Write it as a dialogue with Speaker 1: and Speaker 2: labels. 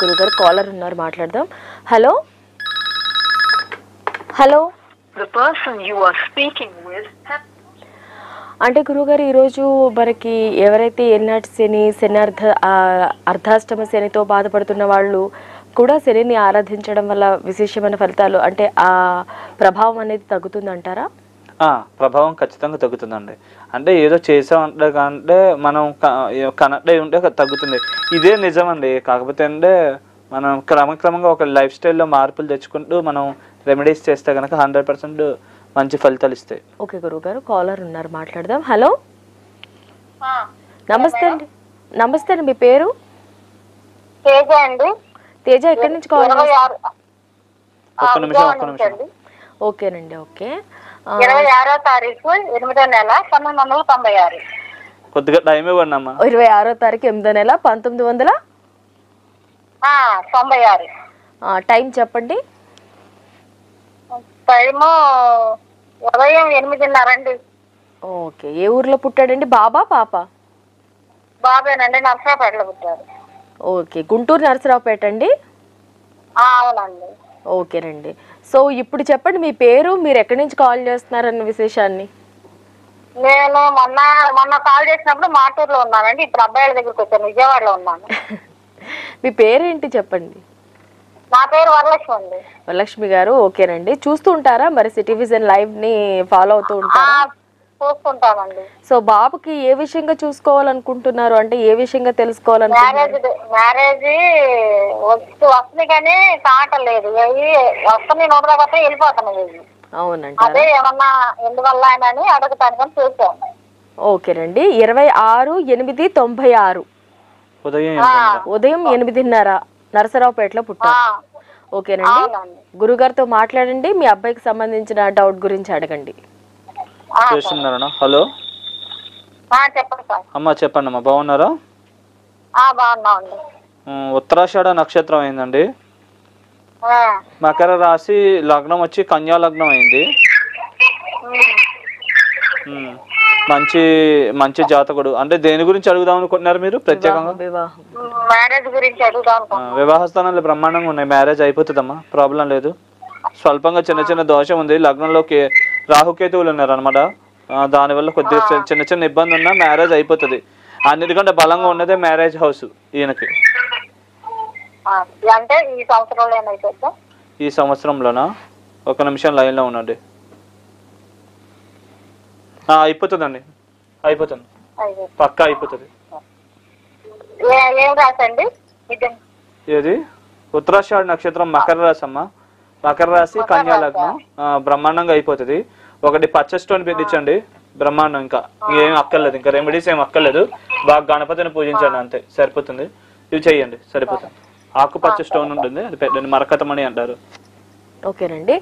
Speaker 1: గురుగారు కాలర్ ఉన్నారు, మాట్లాడదాం. Hello hello. అంటే గురుగారు ఈరోజు మనకి ఎవరైతే ఏలినాటి శని, అర్ధాష్టమ శనితో బాధపడుతున్న వాళ్ళు కూడా శనిని ఆరాధించడం వల్ల విశేషమైన ఫలితాలు, అంటే ఆ ప్రభావం అనేది తగ్గుతుందంటారా?
Speaker 2: ప్రభావం ఖచ్చితంగా తగ్గుతుందండి. అంటే ఏదో చేసామంటే కంటే మనం కనెక్ట్ అయి ఉంటే తగ్గుతుంది. ఇదే నిజమండి. కాకపోతే అంటే మనం క్రమక్రమంగా ఒక లైఫ్ స్టైల్లో మార్పులు తెచ్చుకుంటూ మనం రెమెడీస్ చేస్తే కనుక 100% మంచి ఫలితాలు ఇస్తాయి.
Speaker 1: ఓకే గురుగారు, కాలర్ ఉన్నారు, మాట్లాడదాం. హలో, నమస్తే అండి. నమస్తే అండి, మీ పేరు?
Speaker 3: తేజ అండి.
Speaker 1: తేజ, ఎక్కడి నుంచి కాల్?
Speaker 2: ఒక్క నిమిషం.
Speaker 1: ఓకేనండి, ఓకే.
Speaker 3: 26వ తారీఖు 8వ నెల 1996.
Speaker 2: కొద్దిగా టైం ఇవ్వండి అమ్మా.
Speaker 1: 26వ తారీఖు 8వ నెల
Speaker 3: 1996.
Speaker 1: టైం చెప్పండి.
Speaker 3: టైము ఉదయం 8:30 అండి.
Speaker 1: ఓకే, ఏ ఊర్లో పుట్టాడండి? బాబా పాప?
Speaker 3: బాబేనండి, నర్సరావుపేటలో పుట్టారు.
Speaker 1: ఓకే, గుంటూరు నరసరావుపేట అండి?
Speaker 3: అవునండి.
Speaker 1: ఓకేనండి. సో ఇప్పుడు చెప్పండి మీ పేరు, మీరు ఎక్కడి నుంచి కాల్ చేస్తున్నారన్న విశేషాన్ని.
Speaker 3: నేను మొన్న కాల్ చేసినప్పుడు మాటూరులో ఉన్నానండి. ఇప్పుడు అబ్బాయిల దగ్గరికి వచ్చాను, విజయవాడలో ఉన్నాను.
Speaker 1: మీ పేరేంటి చెప్పండి?
Speaker 3: నా పేరు వరలక్ష్మి అండి.
Speaker 1: వరలక్ష్మి గారు, ఓకేనండి. చూస్తూ ఉంటారా మరి సిటీ విజన్ లైవ్ ని ఫాలో అవుతూ ఉంటారా?
Speaker 3: చూస్తుంటామండి.
Speaker 1: సో బాబుకి ఏ విషయంగా చూసుకోవాలనుకుంటున్నారు, అంటే ఏ విషయంగా తెలుసుకోవాలనుకుంటున్నారు?
Speaker 3: మ్యారేజ్ వస్తుంది కానీ కావట్లేదు. వస్తుంది, 100% వెళ్ళిపోతున్నాయి.
Speaker 1: అవునండి,
Speaker 3: అదే ఏమన్నా ఎందువల్ల అని అడుగుతాను చూసాను.
Speaker 1: ఓకేనండి. 26/8/96 ఉదయం 8:30 నరసరావుపేటలో పుట్టారు. ఓకేనండి, గురుగారితో మాట్లాడండి. మీ అబ్బాయికి సంబంధించిన డౌట్ గురించి అడగండి.
Speaker 2: హలో,
Speaker 3: చెప్పండి సార్.
Speaker 2: అమ్మా చెప్పండి అమ్మా, బాగున్నారా?
Speaker 3: బాగున్నామండి.
Speaker 2: ఉత్తరాషాఢ నక్షత్రం అయిందండి. మకర రాశి, లగ్నం వచ్చి కన్యా లగ్నం అయింది. మంచి మంచి జాతకుడు. అంటే దేని గురించి అడుగుదాం అనుకుంటున్నారు మీరు ప్రత్యేకంగా? వివాహ స్థానాలు బ్రహ్మాండంగా ఉన్నాయి. మ్యారేజ్ అయిపోతుందమ్మా, ప్రాబ్లం లేదు. స్వల్పంగా చిన్న దోషం ఉంది. లగ్నంలోకి రాహుకేతువులు ఉన్నారు అనమాట. దానివల్ల కొద్దిగా చిన్న ఇబ్బంది ఉన్నా మ్యారేజ్ అయిపోతుంది. అన్నిటికంటే బలంగా ఉన్నదే మ్యారేజ్ హౌస్ ఈయనకి. ఈ సంవత్సరంలోనా? ఒక నిమిషం లైన్లో ఉండండి. అయిపోతుందండి, అయిపోతుంది, పక్కా అయిపోతుంది. ఏది? ఉత్తరాషాఢ నక్షత్రం, మకర రాశి అమ్మా. మకర రాశి, కన్యా లగ్నం. బ్రహ్మాండంగా అయిపోతుంది. ఒకటి పచ్చ స్టోన్ పెట్టించండి, బ్రహ్మాండం. ఇంకా ఏం అక్కర్లేదు, ఇంకా రెమెడీస్ ఏం అక్కర్లేదు. బాగా గణపతిని పూజించండి, అంతే సరిపోతుంది. ఇవి చెయ్యండి, సరిపోతుంది. ఆకుపచ్చ స్టోన్ ఉంటుంది, అది పెట్టండి, మరకతమణి అంటారు.
Speaker 1: ఓకేనండి.